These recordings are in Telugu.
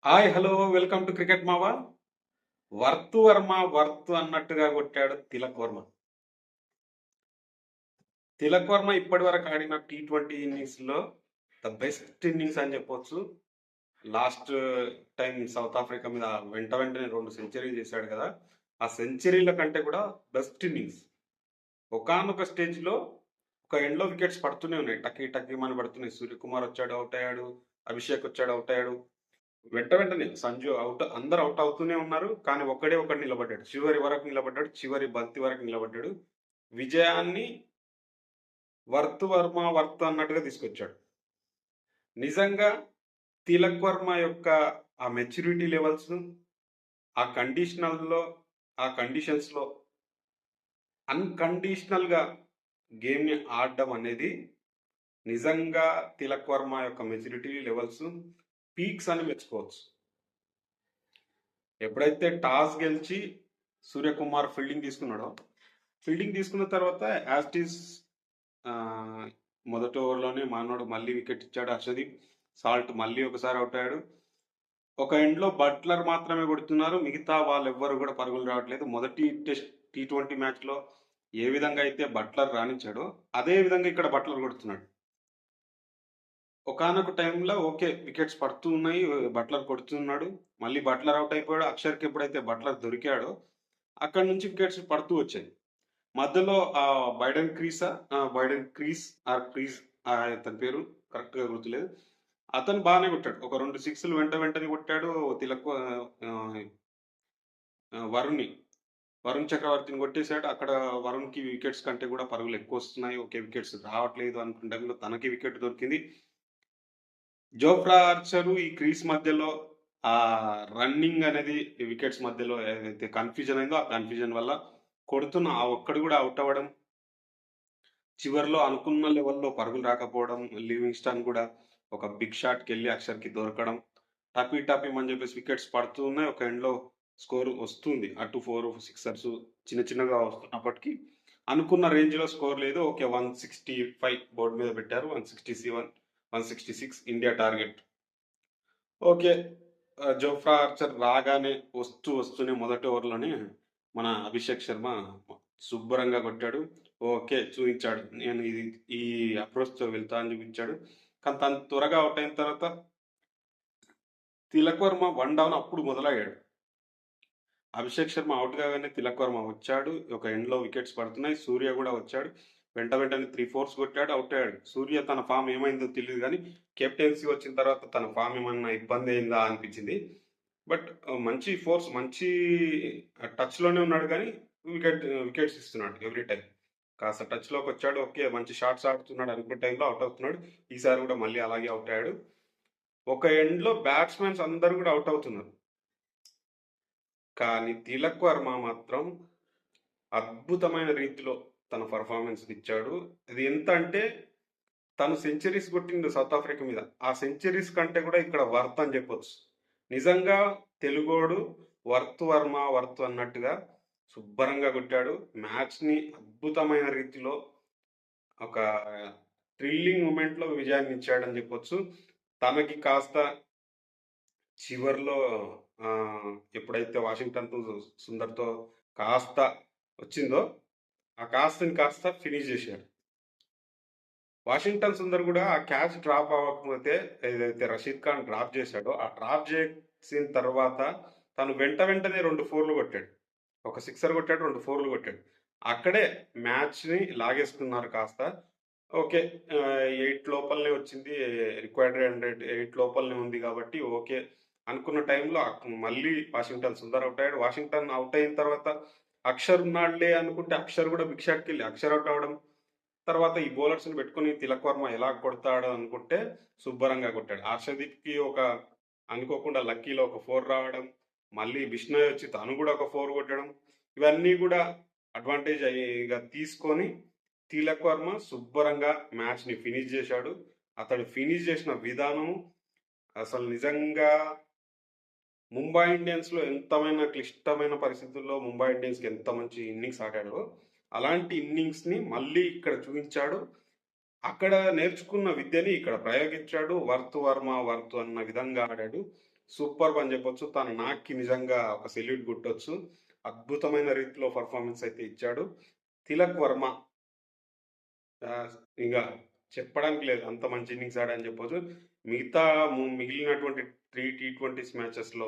Hi hello welcome to cricket మావా. వర్త్ వర్మ వర్త్ అన్నట్టుగా కొట్టాడు తిలక్ వర్మ. తిలక్ వర్మ ఇప్పటి వరకు ఆడిన T20 ఇన్నింగ్స్ లో ద బెస్ట్ ఇన్నింగ్స్ అని చెప్పొచ్చు. లాస్ట్ టైం సౌత్ ఆఫ్రికా మీద వెంటనే 2 సెంచరీలు చేశాడు కదా. ఆ సెంచరీల కంటే కూడా బెస్ట్ ఇన్నింగ్స్. ఒకానొక స్టేజ్ లో ఒక ఎండ్లో వికెట్స్ పడుతూనే ఉన్నాయి, టక్కి టక్కి మన పడుతున్నాయి. సూర్యకుమార్ వచ్చాడు, అవుట్ అయ్యాడు. అభిషేక్ వచ్చాడు, అవుట్ అయ్యాడు. వెంటనే సంజు అవుట్, అందరు అవుట్ అవుతూనే ఉన్నారు. కానీ ఒకడు నిలబడ్డాడు, చివరి వరకు నిలబడ్డాడు, చివరి బంతి వరకు నిలబడ్డాడు. విజయాన్ని వర్త్ వర్మ వర్త్ అన్నట్టుగా తీసుకొచ్చాడు. నిజంగా తిలక్ వర్మ యొక్క ఆ మెచ్యూరిటీ లెవెల్స్, ఆ కండిషనల్లో, ఆ కండిషన్స్లో అన్కండిషనల్గా గేమ్ని ఆడడం అనేది నిజంగా తిలక్ వర్మ యొక్క మెచ్యూరిటీ లెవెల్స్ పీక్స్ అని మెచ్చుకోవచ్చు. ఎప్పుడైతే టాస్ గెలిచి సూర్యకుమార్ ఫీల్డింగ్ తీసుకున్నాడో, ఫీల్డింగ్ తీసుకున్న తర్వాత యాస్టీస్ మొదటి ఓవర్లోనే మానోడు మళ్ళీ వికెట్ ఇచ్చాడు. హర్షదీప్ సాల్ట్ మళ్ళీ ఒకసారి అవుట్ అయ్యాడు. ఒక ఎండ్లో బట్లర్ మాత్రమే కొడుతున్నారు, మిగతా వాళ్ళెవ్వరు కూడా పరుగులు రావట్లేదు. మొదటి టెస్ట్ T20 మ్యాచ్లో ఏ విధంగా అయితే బట్లర్ రాణించాడో అదే విధంగా ఇక్కడ బట్లర్ కొడుతున్నాడు. ఒకానొక టైంలో ఓకే వికెట్స్ పడుతూ ఉన్నాయి, బట్లర్ కొడుతున్నాడు. మళ్ళీ బట్లర్ అవుట్ అయిపోయాడు. అక్షర్కి ఎప్పుడైతే బట్లర్ దొరికాడో అక్కడ నుంచి వికెట్స్ పడుతూ వచ్చాయి. మధ్యలో బైడెన్ క్రీస్ ఆర్ క్రీస్, అతని పేరు కరెక్ట్గా గుర్తులేదు. అతను బాగానే కొట్టాడు, ఒక 2 సిక్స్లు వెంటనే కొట్టాడు. తిలక్ వరుణ్ చక్రవర్తిని కొట్టేశాడు. అక్కడ వరుణ్కి వికెట్స్ కంటే కూడా పరుగులు ఎక్కువ వస్తున్నాయి, ఓకే వికెట్స్ రావట్లేదు అనుకున్న టైంలో తనకి వికెట్ దొరికింది. జోఫ్రా ఆర్చర్ ఈ క్రీస్ మధ్యలో ఆ రన్నింగ్ అనేది వికెట్స్ మధ్యలో ఏదైతే కన్ఫ్యూజన్ అయిందో ఆ కన్ఫ్యూజన్ వల్ల కొడుతున్న ఆ ఒక్కడు కూడా అవుట్ అవ్వడం, చివరిలో అనుకున్న లెవెల్లో పరుగులు రాకపోవడం, లివింగ్స్టన్ కూడా ఒక బిగ్ షాట్కి వెళ్ళి అక్షర్కి దొరకడం, టపీ అని చెప్పేసి వికెట్స్ పడుతూ ఉన్నాయి. ఒక ఎండ్లో స్కోర్ వస్తుంది, అటు 4 సిక్సర్స్ చిన్నగా వస్తున్నప్పటికీ అనుకున్న రేంజ్లో స్కోర్ లేదు. ఓకే 165 బోర్డు మీద పెట్టారు, 167 166 India target. Okay Jofra Archer రాగానే వస్తూనే మొదటి ఓవర్లోనే మన అభిషేక్ శర్మ శుభ్రంగా కొట్టాడు. ఓకే చూపించాడు, నేను ఈ అప్రోచ్తో వెళ్తా అని చూపించాడు. కానీ తను త్వరగా అవుట్ అయిన తర్వాత తిలక్ వర్మ 1 డౌన్ అప్పుడు మొదలయ్యాడు. అభిషేక్ శర్మ అవుట్ కాగానే తిలక్ వర్మ వచ్చాడు. ఒక ఎండ్లో వికెట్స్ పడుతున్నాయి, సూర్య కూడా వచ్చాడు. వెంటనే 3 4s కొట్టాడు, అవుట్ అయ్యాడు. సూర్య తన ఫామ్ ఏమైందో తెలియదు కానీ కెప్టెన్సీ వచ్చిన తర్వాత తన ఫామ్ ఏమన్నా ఇబ్బంది అయిందా అనిపించింది. బట్ మంచి ఫోర్స్, మంచి టచ్లోనే ఉన్నాడు కానీ వికెట్స్ ఇస్తున్నాడు ఎవ్రీ టైం. కాస్త టచ్లోకి వచ్చాడు, ఓకే మంచి షాట్స్ ఆడుతున్నాడు అనుకున్న టైంలో అవుట్ అవుతున్నాడు. ఈసారి కూడా మళ్ళీ అలాగే అవుట్ అయ్యాడు. ఒక ఎండ్లో బ్యాట్స్మెన్స్ అందరూ కూడా అవుట్ అవుతున్నారు, కానీ తిలక్ వర్మ మాత్రం అద్భుతమైన రీతిలో తన పర్ఫార్మెన్స్ ఇచ్చాడు. అది ఎంత అంటే తను సెంచరీస్ కొట్టిండు సౌత్ ఆఫ్రికా మీద, ఆ సెంచరీస్ కంటే కూడా ఇక్కడ వర్త్ అని చెప్పొచ్చు. నిజంగా తెలుగోడు వర్త్ వర్మ వర్త్ అన్నట్టుగా శుభ్రంగా కొట్టాడు. మ్యాచ్ని అద్భుతమైన రీతిలో ఒక థ్రిల్లింగ్ మూమెంట్లో విజయాన్ని ఇచ్చాడని చెప్పొచ్చు. తనకి కాస్త చివర్లో ఎప్పుడైతే వాషింగ్టన్ సుందర్తో కాస్త వచ్చిందో ఆ కాస్త ఫినిష్ చేశాడు. వాషింగ్టన్ సుందర్ కూడా ఆ క్యాచ్ డ్రాప్ అవ్వకపోతే ఏదైతే రషీద్ ఖాన్ డ్రాప్ చేశాడో ఆ డ్రాప్ చేసిన తర్వాత తను వెంటనే 2 4లు కొట్టాడు. ఒక సిక్సర్ కొట్టాడు, 2 4లు కొట్టాడు. అక్కడే మ్యాచ్ని లాగేసుకున్నారు కాస్త. ఓకే 8 లోపలనే వచ్చింది, రిక్వైర్డ్ 8 లోపలనే ఉంది కాబట్టి ఓకే అనుకున్న టైంలో మళ్ళీ వాషింగ్టన్ సుందర్ అవుట్ అయ్యాడు. వాషింగ్టన్ అవుట్ అయిన తర్వాత అక్షర్ ఉన్నాడులే అనుకుంటే అక్షర్ కూడా బిగ్ షాట్కి వెళ్ళి అక్షర్ అవుట్ అవ్వడం, తర్వాత ఈ బౌలర్స్ని పెట్టుకుని తిలక్ వర్మ ఎలా కొడతాడు అనుకుంటే శుభ్రంగా కొట్టాడు. హర్షదీప్కి ఒక అనుకోకుండా లక్కీలో ఒక 4 రావడం, మళ్ళీ బిష్ణోయ్ వచ్చి తను కూడా ఒక 4 కొట్టడం, ఇవన్నీ కూడా అడ్వాంటేజ్ అయ్యిగా తీసుకొని తిలక్ వర్మ శుభ్రంగా మ్యాచ్ని ఫినిష్ చేశాడు. అతడు ఫినిష్ చేసిన విధానం అసలు నిజంగా ముంబై ఇండియన్స్లో ఎంతమైన క్లిష్టమైన పరిస్థితుల్లో ముంబై ఇండియన్స్కి ఎంత మంచి ఇన్నింగ్స్ ఆడాడో అలాంటి ఇన్నింగ్స్ని మళ్ళీ ఇక్కడ చూపించాడు. అక్కడ నేర్చుకున్న విద్యని ఇక్కడ ప్రయోగించాడు. వర్త్ వర్మ వర్త్ అన్న విధంగా ఆడాడు. సూపర్బ్ అని చెప్పొచ్చు. తన నాక్‌కి నిజంగా ఒక సెల్యూట్ కొట్టొచ్చు. అద్భుతమైన రీతిలో పెర్ఫార్మన్స్ అయితే ఇచ్చాడు. తిలక్ వర్మ ఆహ్, ఇగ చెప్పడానికి లేదు. అంత మంచి ఇన్నింగ్స్ ఆడాడని చెప్పొచ్చు. మిగతా మిగిలినటువంటి 3 టీ20 మ్యాచెస్‌లో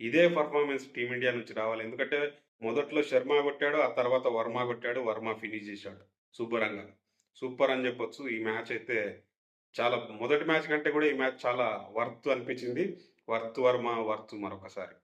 ఇదే పెర్ఫార్మన్స్ టీమిండియా నుంచి రావాలి. ఎందుకంటే మొదట్లో శర్మ కొట్టాడు. ఆ తర్వాత వర్మ కొట్టాడు. వర్మ ఫినిష్ చేశాడు శుభ్రంగా. సూపర్ అని చెప్పొచ్చు. ఈ మ్యాచ్ అయితే చాలా మొదటి మ్యాచ్ కంటే కూడా ఈ మ్యాచ్ చాలా వర్త్ అనిపించింది. వర్త్ వర్మ వర్త్ మరొకసారి.